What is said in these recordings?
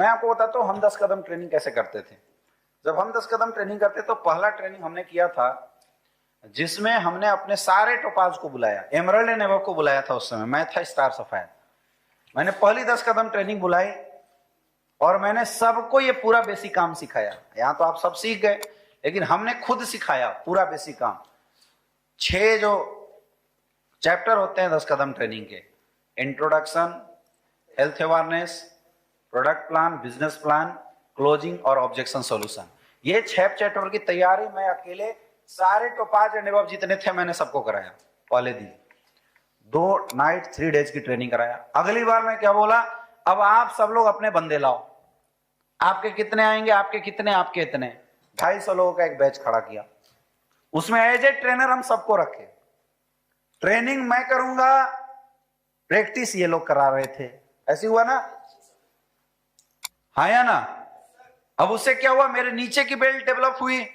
मैं आपको बताता हूँ हम 10 कदम ट्रेनिंग कैसे करते थे। जब हम 10 कदम ट्रेनिंग करते तो पहला ट्रेनिंग हमने किया था जिसमें हमने अपने सारे टोपाज को बुलाया, एमरल्ड एंड एबव को बुलाया था। उस समय मैं था स्टार सफायर। मैंने पहली 10 कदम ट्रेनिंग बुलाई और मैंने सबको ये पूरा बेसिक काम सिखाया। यहां तो आप सब सीख गए, लेकिन हमने खुद सिखाया पूरा बेसिक काम। 6 जो चैप्टर होते हैं 10 कदम ट्रेनिंग के, introduction, health awareness, product plan, business plan, closing और ऑब्जेक्शन सॉल्यूशन। ये 6 चैप्टर की तैयारी मैं अकेले सारे टोपाज एंड एबव जितने थे मैंने सबको कराया। पहले दिन 2 नाइट 3 डेज की ट्रेनिंग कराया। अगली बार मैं क्या बोला, अब आप सब लोग अपने बंदे लाओ। आपके कितने आएंगे, आपके कितने, आपके इतने, 250 लोगों का एक बैच खड़ा किया। उसमें एज ए ट्रेनर हम सबको रखे। ट्रेनिंग मैं करूंगा, प्रैक्टिस ये लोग करा रहे थे। ऐसी हुआ ना? हाँ या ना? अब उससे क्या हुआ, मेरे नीचे की बेल्ट डेवलप हुई।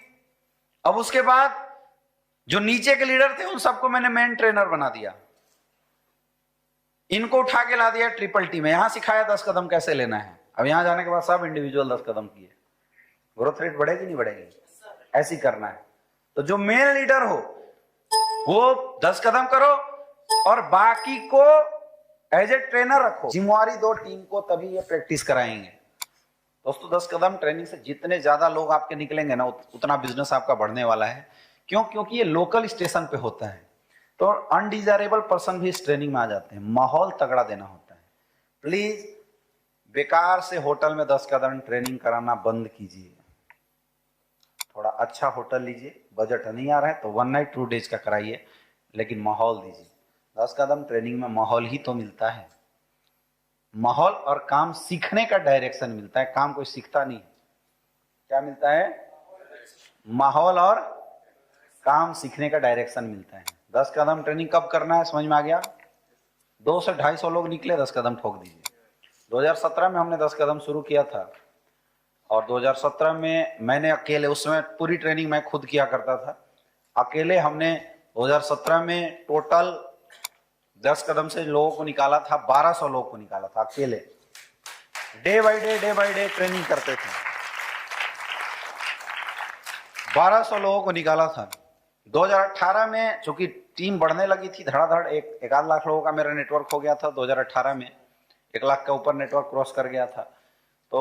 अब उसके बाद जो नीचे के लीडर थे उन सबको मैंने मेन ट्रेनर बना दिया। इनको उठा के ला दिया ट्रिपल टी में। यहां सिखाया 10 कदम कैसे लेना है। अब यहां जाने के बाद सब इंडिविजुअल 10 कदम किए। ग्रोथ रेट बढ़ेगी नहीं बढ़ेगी? ऐसी करना है। तो जो मेन लीडर हो वो 10 कदम करो और बाकी को एज ए ट्रेनर रखो। जिम्मेवारी दो टीम को, तभी ये प्रैक्टिस कराएंगे। दोस्तों 10 कदम ट्रेनिंग से जितने ज्यादा लोग आपके निकलेंगे ना उतना बिजनेस आपका बढ़ने वाला है। क्यों? क्योंकि ये लोकल स्टेशन पे होता है, तो अनडिजायरेबल पर्सन भी इस ट्रेनिंग में आ जाते हैं। माहौल तगड़ा देना होता है। प्लीज बेकार से होटल में 10 कदम ट्रेनिंग कराना बंद कीजिए। थोड़ा अच्छा होटल लीजिए, बजट नहीं आ रहा है तो 1 नाइट 2 डेज का कराइए, लेकिन माहौल दीजिए। 10 कदम ट्रेनिंग में माहौल ही तो मिलता है। माहौल और काम सीखने का डायरेक्शन मिलता है। काम कोई सीखता नहीं। क्या मिलता है? माहौल और काम सीखने का डायरेक्शन मिलता है। 10 कदम ट्रेनिंग कब करना है समझ में आ गया? 200 से 250 लोग निकले, 10 कदम ठोक दीजिए। 2017 में हमने 10 कदम शुरू किया था और 2017 में मैंने अकेले, उस समय पूरी ट्रेनिंग मैं खुद किया करता था। अकेले हमने 2017 में टोटल 10 कदम से लोगों को निकाला था, 1200 लोगों को निकाला था अकेले। डे बाय डे ट्रेनिंग करते थे। 1200 लोगों को निकाला था। 2018 में चूंकि टीम बढ़ने लगी थी धड़ाधड़, एक आध लाख लोगों का मेरा नेटवर्क हो गया था। 2018 में 1 लाख के ऊपर नेटवर्क क्रॉस कर गया था। तो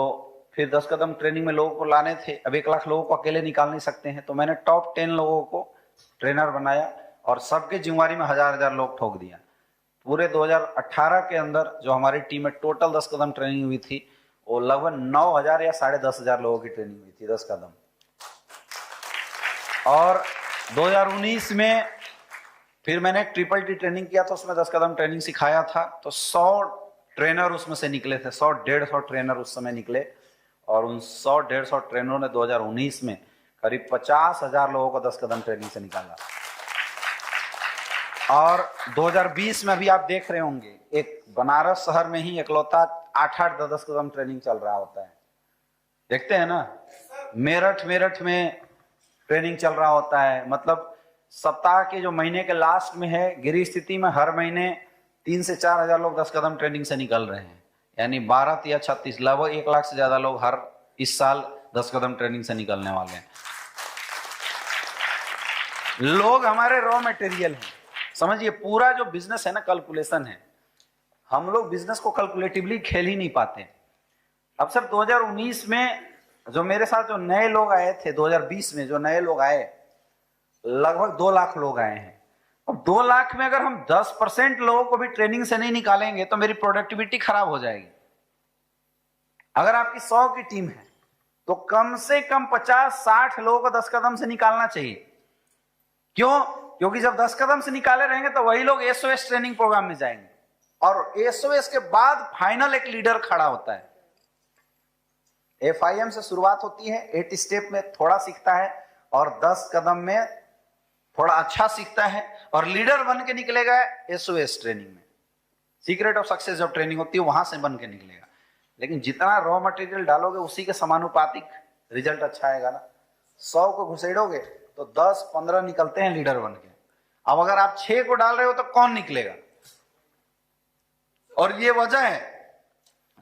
फिर 10 कदम ट्रेनिंग में लोगों को लाने थे। अब 1 लाख लोगों को अकेले निकाल नहीं सकते हैं, तो मैंने टॉप 10 लोगों को ट्रेनर बनाया और सबके जिम्मेवारी में 1000 लोग ठोक दिया। पूरे 2018 के अंदर जो हमारी टीम में टोटल 10 कदम ट्रेनिंग हुई थी, वो लगभग 9000 या 10,500 लोगों की ट्रेनिंग हुई थी 10 कदम। और 2019 में फिर मैंने ट्रिपल टी ट्रेनिंग किया था, उसमें 10 कदम ट्रेनिंग सिखाया था। तो 100 ट्रेनर उसमें से निकले थे। 100-150 ट्रेनर उस समय निकले और उन 100-150 ट्रेनरों ने 2019 में करीब 50,000 लोगों को 10 कदम ट्रेनिंग से निकाला। और 2020 में भी आप देख रहे होंगे, एक बनारस शहर में ही इकलौता 8-8, 10 कदम ट्रेनिंग चल रहा होता है। देखते हैं ना? मेरठ में ट्रेनिंग चल रहा होता है। मतलब सप्ताह के जो महीने के लास्ट में है, गिरी स्थिति में हर महीने 3 से 4,000 लोग 10 कदम ट्रेनिंग से निकल रहे हैं। यानी 12 या 36, लगभग 1 लाख से ज्यादा लोग हर इस साल 10 कदम ट्रेनिंग से निकलने वाले हैं। लोग हमारे रॉ मटेरियल हैं। समझिए, पूरा जो बिजनेस है ना, कैलकुलेशन है। हम लोग बिजनेस को कैलकुलेटिवली खेल ही नहीं पाते। अब सर 2019 में जो मेरे साथ जो नए लोग आए थे, 2020 में जो नए लोग आए, लगभग 2 लाख लोग आए हैं। अब 2 लाख में अगर हम 10% लोगों को भी ट्रेनिंग से नहीं निकालेंगे तो मेरी प्रोडक्टिविटी खराब हो जाएगी। अगर आपकी 100 की टीम है तो कम से कम 50-60 लोगों को 10 कदम से निकालना चाहिए। क्यों? क्योंकि जब 10 कदम से निकाले रहेंगे तो वही लोग एसओएस ट्रेनिंग प्रोग्राम में जाएंगे और एसओएस के बाद फाइनल एक लीडर खड़ा होता है। FIM से शुरुआत होती है, 8 स्टेप में थोड़ा सीखता है और 10 कदम में थोड़ा अच्छा सीखता है और लीडर बन के निकलेगा एसओएस ट्रेनिंग में। सीक्रेट ऑफ सक्सेस जब ट्रेनिंग होती है वहां से बन के निकलेगा। लेकिन जितना रॉ मटेरियल डालोगे उसी के समानुपातिक रिजल्ट अच्छा आएगा ना। 100 को घुसेड़ोगे तो 10-15 निकलते हैं लीडर बन के। अब अगर आप 6 को डाल रहे हो तो कौन निकलेगा? और ये वजह है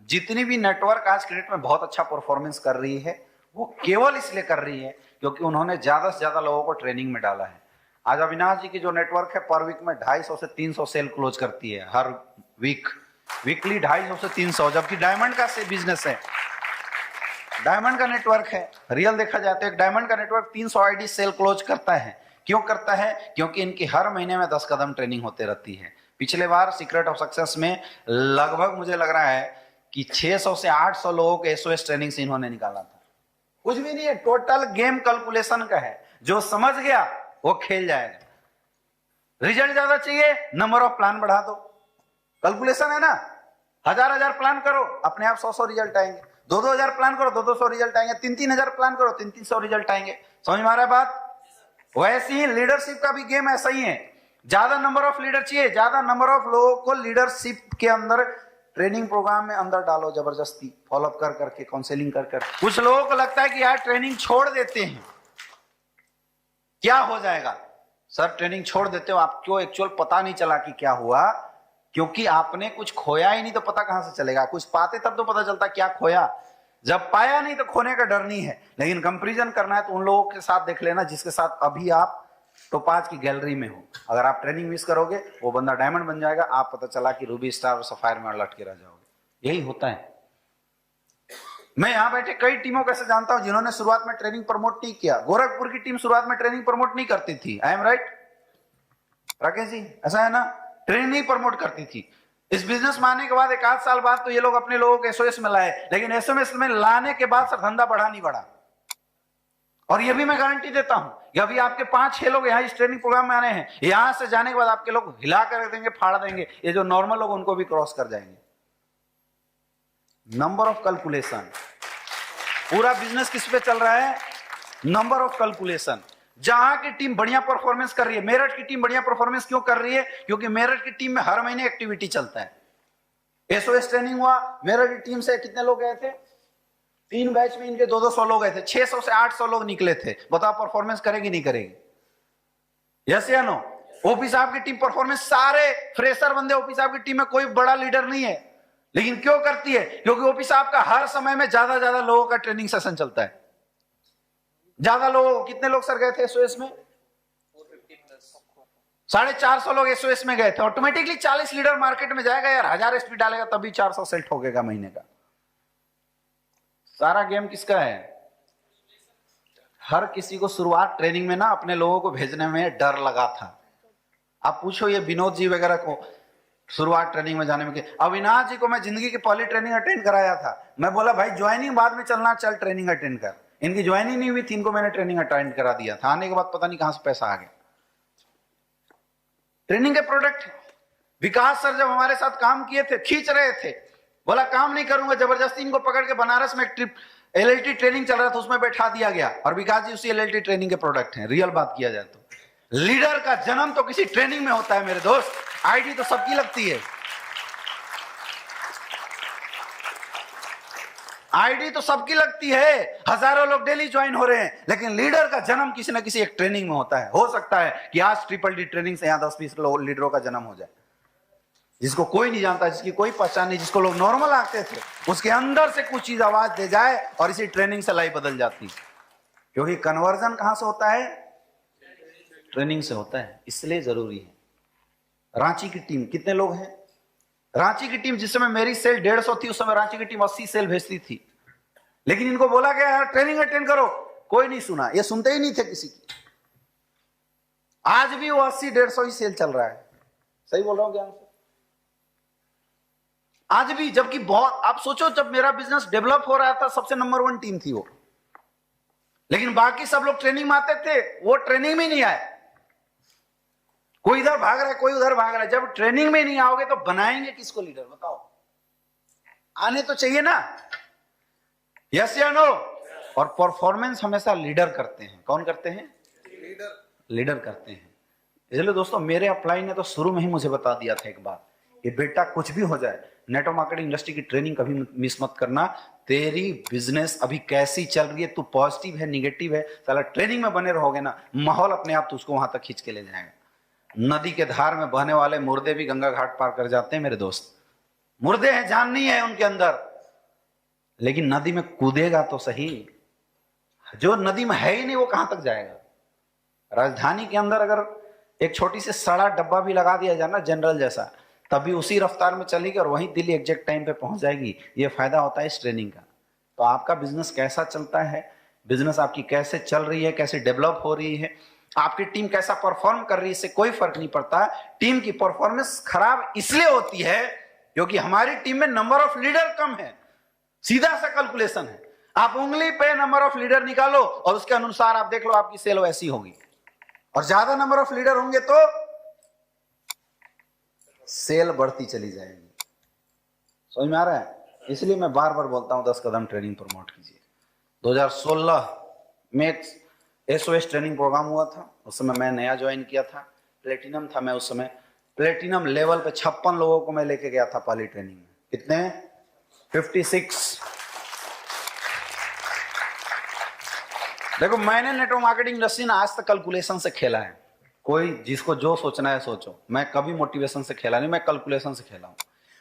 जितनी भी नेटवर्क आज क्रिकेट में बहुत अच्छा परफॉर्मेंस कर रही है वो केवल इसलिए कर रही है क्योंकि उन्होंने ज्यादा से ज्यादा लोगों को ट्रेनिंग में डाला है। आज अविनाश जी की जो नेटवर्क है पर वीक में 250 से 300 सेल क्लोज करती है हर वीक, वीकली 250 से 300, जबकि डायमंड का से बिजनेस है, डायमंड का नेटवर्क है। रियल देखा जाए तो एक डायमंड का नेटवर्क 300 आईडी सेल क्लोज करता है। क्यों करता है? क्योंकि इनकी हर महीने में 10 कदम ट्रेनिंग होते रहती है। पिछले बार सीक्रेट ऑफ सक्सेस में लगभग मुझे लग रहा है कि 600 से 800 लोगों के एसओएस ट्रेनिंग से इन्होंने निकाला था। कुछ भी नहीं है, टोटल गेम कैलकुलेशन का है। जो समझ गया वो खेल जाएगा। रिजल्ट ज्यादा चाहिए, नंबर ऑफ प्लान बढ़ा दो, कैलकुलेशन है ना। 1000 प्लान करो, अपने आप 100 रिजल्ट आएंगे। 2-2000 प्लान करो, 200 रिजल्ट आएंगे। 3-3000 प्लान करो, 300 रिजल्ट आएंगे। समझ में आ रहा है बात? वैसे ही लीडरशिप का भी गेम ऐसा ही है। ज्यादा नंबर ऑफ लीडर चाहिए, ज्यादा नंबर ऑफ लोगों को लीडरशिप के अंदर ट्रेनिंग प्रोग्राम में अंदर डालो, जबरदस्ती फॉलोअप कर करके, काउंसलिंग कर करके। कुछ लोगों को लगता है कि यार ट्रेनिंग छोड़ देते हैं क्या हो जाएगा। सर ट्रेनिंग छोड़ देते हो, आपको एक्चुअल पता नहीं चला कि क्या हुआ, क्योंकि आपने कुछ खोया ही नहीं तो पता कहां से चलेगा। कुछ पाते तब तो पता चलता क्या खोया, जब पाया नहीं तो खोने का डर नहीं है। लेकिन कंपैरिजन करना है तो उन लोगों के साथ देख लेना जिसके साथ अभी आप टॉप 5 की गैलरी में हो। अगर आप ट्रेनिंग मिस करोगे वो बंदा डायमंड बन जाएगा, आप पता चला कि रूबी स्टार और सफायर में लटके रह जाओगे। यही होता है। मैं यहां बैठे कई टीमों को ऐसे जानता हूं जिन्होंने शुरुआत में ट्रेनिंग प्रमोट नहीं किया। गोरखपुर की टीम शुरुआत में ट्रेनिंग प्रमोट नहीं करती थी। I am right Rakesh ji? ऐसा है ना, ट्रेनिंग नहीं प्रमोट करती थी। इस बिजनेस में आने के बाद 1 आध साल बाद तो ये लोग अपने लोगों को एसओएस में लाए, लेकिन एसओएस में लाने के बाद सर धंधा बढ़ा नहीं बढ़ा। और ये भी मैं गारंटी देता हूं कि अभी आपके 5-6 लोग यहाँ इस ट्रेनिंग प्रोग्राम में आने हैं, यहां से जाने के बाद आपके लोग हिला कर देंगे, फाड़ देंगे। ये जो नॉर्मल लोग उनको भी क्रॉस कर जाएंगे। नंबर ऑफ कैलकुलेशन, पूरा बिजनेस किस पे चल रहा है? Number of calculation. जहां की टीम बढ़िया परफॉर्मेंस कर रही है, मेरठ की टीम बढ़िया परफॉर्मेंस क्यों कर रही है? क्योंकि मेरठ की टीम में हर महीने एक्टिविटी चलता है। एसओएस ट्रेनिंग हुआ, मेरठ की टीम से कितने लोग गए थे? 3 बैच में इनके 200 लोग गए थे, 600 से 800 लोग निकले थे। बताओ परफॉर्मेंस करेगी नहीं करेगी? यस या नो? ओपी साहब की टीम परफॉर्मेंस, सारे फ्रेशर बंदे, ओपी साहब की टीम में कोई बड़ा लीडर नहीं है, लेकिन क्यों करती है? क्योंकि ओपी साहब का हर समय में ज्यादा लोगों का ट्रेनिंग सेशन चलता है। ज्यादा लोग, कितने लोग सर गए थे एसओएस में? 450 लोग एसओएस में गए थे। ऑटोमेटिकली 40 लीडर मार्केट में जाएगा यार, 1000 एसपी डालेगा तभी 400 सेट होगा महीने का। सारा गेम किसका है? हर किसी को शुरुआत ट्रेनिंग में ना अपने लोगों को भेजने में डर लगा था। आप पूछो ये विनोद जी वगैरह को शुरुआत ट्रेनिंग में जाने में। अविनाश जी को मैं जिंदगी की पहली ट्रेनिंग अटेंड कराया था। मैं बोला भाई ज्वाइनिंग बाद में चलना, चल ट्रेनिंग अटेंड कर। इनकी ज्वाइनिंग नहीं हुई थी, इनको मैंने ट्रेनिंग अटेंड करा दिया था। आने के बाद पता नहीं कहां से पैसा आ गया। ट्रेनिंग के प्रोडक्ट। विकास सर जब हमारे साथ काम किए थे, खींच रहे थे, बोला काम नहीं करूंगा, जबरदस्ती इनको पकड़ के बनारस में एक ट्रिप एलएलटी ट्रेनिंग चल रहा था, उसमें बैठा दिया गया। और विकास जी उसी एलएलटी ट्रेनिंग के प्रोडक्ट हैं। रियल बात किया जाए तो लीडर का जन्म तो किसी ट्रेनिंग में होता है मेरे दोस्त। आईडी तो सबकी लगती है, आईडी तो सबकी लगती है, हजारों लोग डेली ज्वाइन हो रहे हैं, लेकिन लीडर का जन्म किसी ना किसी एक ट्रेनिंग में होता है। हो सकता है कि आज ट्रिपल डी ट्रेनिंग से यहां 10-20 लीडरों का जन्म हो जाए, जिसको कोई नहीं जानता, जिसकी कोई पहचान नहीं, जिसको लोग नॉर्मल आते थे, उसके अंदर से कुछ चीज आवाज दे जाए और इसी ट्रेनिंग से लाइफ बदल जाती। क्योंकि कन्वर्जन कहां से होता है? ट्रेनिंग से होता है, इसलिए जरूरी है। रांची की टीम कितने लोग हैं? रांची की टीम जिस समय मेरी सेल 150 थी, उस समय रांची की टीम 80 सेल भेजती थी। लेकिन इनको बोला गया यार ट्रेनिंग अटेंड करो, कोई नहीं सुना, ये सुनते ही नहीं थे किसी की। आज भी वो 80-150 ही सेल चल रहा है। सही बोल रहा हूं क्या? आज भी, जबकि बहुत, आप सोचो जब मेरा बिजनेस डेवलप हो रहा था सबसे नंबर 1 टीम थी वो, लेकिन बाकी सब लोग ट्रेनिंग में आते थे, वो ट्रेनिंग में नहीं आए। कोई इधर भाग रहा है, कोई उधर भाग रहा है। जब ट्रेनिंग में नहीं आओगे तो बनाएंगे किसको लीडर? बताओ, आने तो चाहिए ना। यस या नो? और परफॉर्मेंस हमेशा लीडर करते हैं। कौन करते हैं? लीडर करते हैं। इसलिए दोस्तों मेरे अपलाइन ने तो शुरू में ही मुझे बता दिया था एक बात, कि बेटा कुछ भी हो जाए, नेटवर्क मार्केटिंग इंडस्ट्री की ट्रेनिंग कभी मिस मत करना। तेरी बिजनेस अभी कैसी चल रही है, तू पॉजिटिव है निगेटिव है, साला ट्रेनिंग में बने रहोगे ना, माहौल अपने आप तो उसको वहां तक खींच के ले जाएगा। नदी के धार में बहने वाले मुर्दे भी गंगा घाट पार कर जाते हैं मेरे दोस्त। मुर्दे हैं, जान नहीं है उनके अंदर, लेकिन नदी में कूदेगा तो सही, जो नदी में है ही नहीं वो कहां तक जाएगा। राजधानी के अंदर अगर एक छोटी सी सड़ा डब्बा भी लगा दिया जाए ना जनरल जैसा, तभी उसी रफ्तार में चलेगी और वहीं दिल्ली एग्जैक्ट टाइम पे पहुंच जाएगी। ये फायदा होता है इस ट्रेनिंग का। तो आपका बिजनेस कैसा चलता है, बिजनेस आपकी कैसे चल रही है, कैसे डेवलप हो रही है, आपकी टीम कैसा परफॉर्म कर रही है, इससे कोई फर्क नहीं पड़ता। टीम की परफॉर्मेंस खराब इसलिए होती है क्योंकि हमारी टीम में नंबर ऑफ लीडर कम है। सीधा सा कैलकुलेशन है, आप उंगली पे नंबर ऑफ लीडर निकालो और उसके अनुसार आप देख लो आपकी सेल वैसी होगी। और ज्यादा नंबर ऑफ लीडर होंगे तो सेल बढ़ती चली जाएगी। समझ में आ रहा है? इसलिए मैं बार बार बोलता हूं 10 कदम ट्रेनिंग प्रमोट कीजिए। 2016 में एक SOS ट्रेनिंग प्रोग्राम हुआ था, उस समय मैं नया ज्वाइन किया था, प्लेटिनम था मैं उस समय। प्लेटिनम लेवल पे 56 लोगों को मैं लेके गया था पहली ट्रेनिंग में। कितने? 56। देखो मैंने नेटवर्क मार्केटिंग इंडस्ट्री ने आज तक कैलकुलेशन से खेला है। कोई जिसको जो सोचना है सोचो, मैं कभी मोटिवेशन से खेला नहीं, मैं कैलकुलेशन से खेला हूं।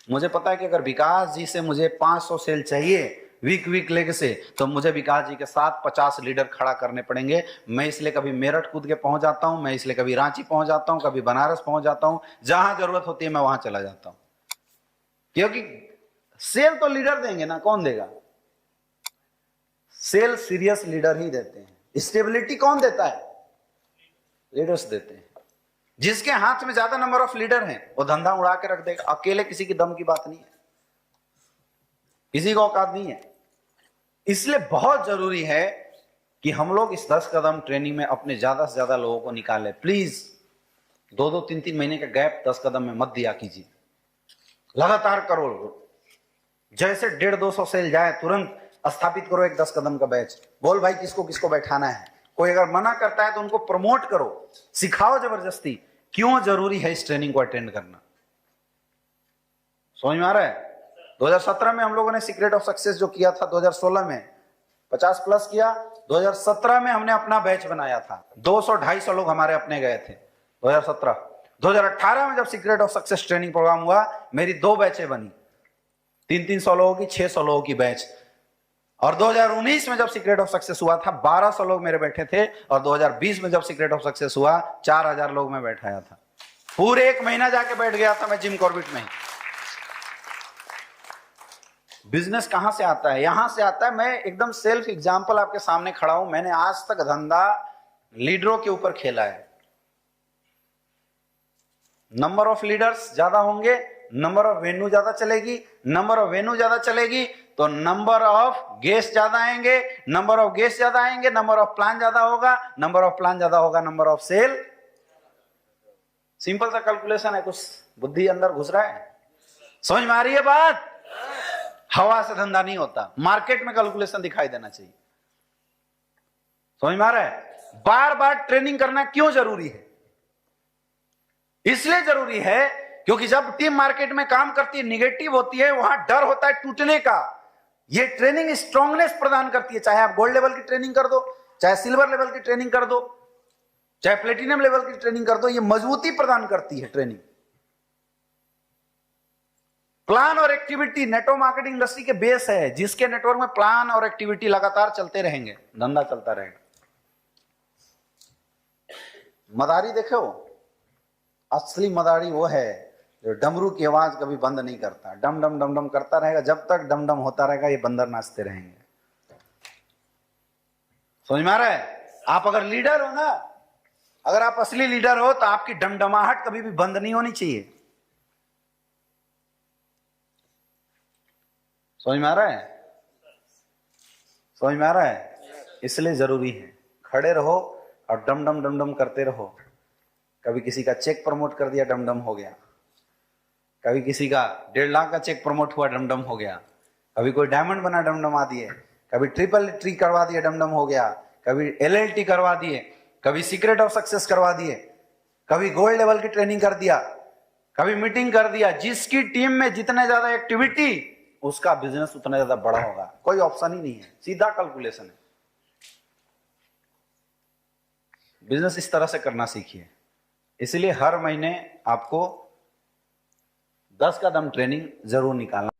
मुझे पता है कि अगर विकास जी से मुझे 500 सेल चाहिए वीक लेग से, तो मुझे विकास जी के साथ 50 लीडर खड़ा करने पड़ेंगे। मैं इसलिए कभी मेरठ कूद के पहुंच जाता हूं, मैं इसलिए कभी रांची पहुंच जाता हूं, कभी बनारस पहुंच जाता हूं, जहां जरूरत होती है मैं वहां चला जाता हूं। क्योंकि सेल तो लीडर देंगे ना, कौन देगा? सेल सीरियस लीडर ही देते हैं। स्टेबिलिटी कौन देता है? लीडर्स देते हैं। जिसके हाथ में ज्यादा नंबर ऑफ लीडर हैं वो धंधा उड़ा के रख देगा। अकेले किसी की दम की बात नहीं है, किसी को औकात नहीं है। इसलिए बहुत जरूरी है कि हम लोग इस 10 कदम ट्रेनिंग में अपने ज्यादा से ज्यादा लोगों को निकालें। प्लीज 2-2, 3-3 महीने का गैप 10 कदम में मत दिया कीजिए, लगातार करो। जैसे 150-200 सेल जाए तुरंत स्थापित करो एक 10 कदम का बैच। बोल भाई किसको किसको बैठाना है। कोई अगर मना करता है तो उनको प्रमोट करो, सिखाओ जबरदस्ती। क्यों जरूरी है इस ट्रेनिंग को अटेंड करना? समझ में आ रहा है? 2017 में हम लोगों ने सीक्रेट ऑफ सक्सेस जो किया था, 2016 में 50+ किया, 2017 में हमने अपना बैच बनाया था, 200-250 लोग हमारे अपने गए थे 2017। 2018 में जब secret of success training programme हुआ, मेरी 2 बैचें बनी, 300-300 लोगों की, 600 लोगों की बैच। और 2019 में जब सीक्रेट ऑफ सक्सेस हुआ था 1200 लोग मेरे बैठे थे, और 2020 में जब सीक्रेट ऑफ सक्सेस हुआ 4000 लोग मैं बैठाया था। पूरे 1 महीना जाके बैठ गया था मैं जिम कॉर्बेट में। बिजनेस कहां से आता है? यहां से आता है। मैं एकदम सेल्फ एग्जांपल आपके सामने खड़ा हूं। मैंने आज तक धंधा लीडरों के ऊपर खेला है। नंबर ऑफ लीडर्स ज्यादा होंगे, नंबर ऑफ वेन्यू ज्यादा चलेगी, नंबर ऑफ वेन्यू ज्यादा चलेगी तो नंबर ऑफ गेस्ट ज्यादा आएंगे, नंबर ऑफ गेस्ट ज्यादा आएंगे, नंबर ऑफ प्लान ज्यादा होगा, नंबर ऑफ प्लान ज्यादा होगा, नंबर ऑफ सेल। सिंपल सा कैलकुलेशन है, कुछ बुद्धि अंदर घुस रहा है? समझ में आ रही है बात? हवा से धंधा नहीं होता, मार्केट में कैलकुलेशन दिखाई देना चाहिए। समझ में आ रहा है? बार बार ट्रेनिंग करना क्यों जरूरी है? इसलिए जरूरी है क्योंकि जब टीम मार्केट में काम करती है, निगेटिव होती है, वहां डर होता है टूटने का। ये ट्रेनिंग स्ट्रांगनेस प्रदान करती है। चाहे आप गोल्ड लेवल की ट्रेनिंग कर दो, चाहे सिल्वर लेवल की ट्रेनिंग कर दो, चाहे प्लेटिनम लेवल की ट्रेनिंग कर दो, ये मजबूती प्रदान करती है ट्रेनिंग। प्लान और एक्टिविटी नेटवर्क मार्केटिंग इंडस्ट्री के बेस है। जिसके नेटवर्क में प्लान और एक्टिविटी लगातार चलते रहेंगे, धंधा चलता रहेगा। मदारी देखो, असली मदारी वो है जो डमरू की आवाज कभी बंद नहीं करता, डम डम डम डम करता रहेगा। जब तक डम डम होता रहेगा ये बंदर नाचते रहेंगे। समझ में आ रहा है? आप अगर लीडर हो ना, अगर आप असली लीडर हो तो आपकी डमडमाहट कभी भी बंद नहीं होनी चाहिए। समझ में आ रहा है? समझ में आ रहा है? इसलिए जरूरी है खड़े रहो और डम डम डम डम करते रहो। कभी किसी का चेक प्रमोट कर दिया, डम डम हो गया। कभी किसी का 1.5 लाख का चेक प्रमोट हुआ, डम डम हो गया। कभी कोई डायमंड बना, डम डम आ दिए। कभी ट्रिपल ट्री करवा दिए, डम डम हो गया। कभी LLT करवा दिए, कभी सीक्रेट ऑफ सक्सेस करवा दिए, कभी गोल्ड लेवल की ट्रेनिंग कर दिया, कभी मीटिंग कर दिया। जिसकी टीम में जितने ज्यादा एक्टिविटी, उसका बिजनेस उतना ज्यादा बड़ा होगा। कोई ऑप्शन ही नहीं है, सीधा कैलकुलेशन है। बिजनेस इस तरह से करना सीखिए। इसलिए हर महीने आपको 10 कदम ट्रेनिंग जरूर निकालना।